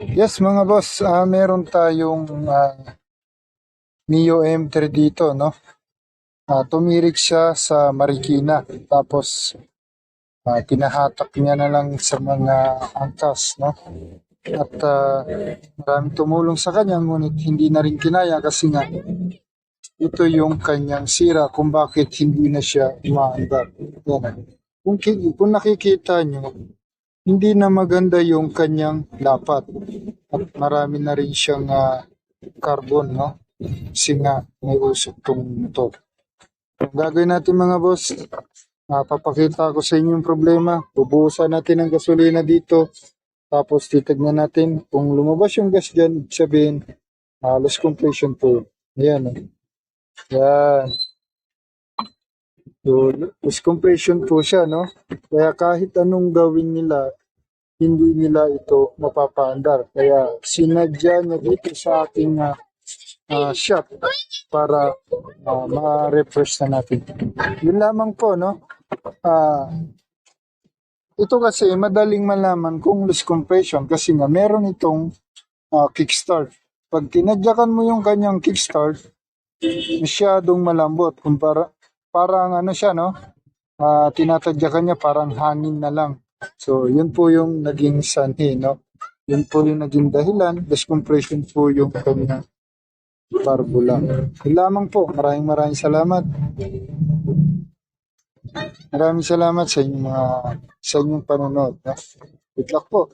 Yes, mga boss, meron tayong Mio M3 dito, no? Tumirik siya sa Marikina. Tapos, tinahatak niya na lang sa mga angkas, no? At maraming tumulong sa kanya, ngunit hindi na rin kinaya kasi nga ito yung kanyang sira kung bakit hindi na siya umaandar. Yan. Kung nakikita nyo, hindi na maganda yung kanyang lapat. At marami na rin siyang carbon, no? Kasi nga may usok tong motor. Ang gagawin natin mga boss, papakita ko sa inyo yung problema. Bubuhusan natin ang gasolina dito. Tapos titignan natin kung lumabas yung gas dyan, ibig sabihin, loss completion po. Ayan. Yan. So, loss compression po siya, no? Kaya kahit anong gawin nila, hindi nila ito mapapaandar. Kaya sinadya niya dito sa ating shop para ma-refresh na natin. Yun lamang po, no? Ah, ito kasi madaling malaman kung loss compression kasi nga meron itong kickstart. Pag tinadyakan mo yung kanyang kickstart, masyadong malambot. Parang ano siya, no? Tinatadyakan niya parang hangin na lang. So, yun po yung naging sanhi, no? Yun po yung naging dahilan. Loss compression po yung kanya barbula. Yun lamang po. Maraming salamat. Maraming salamat sa inyong panonood. No? Good luck po.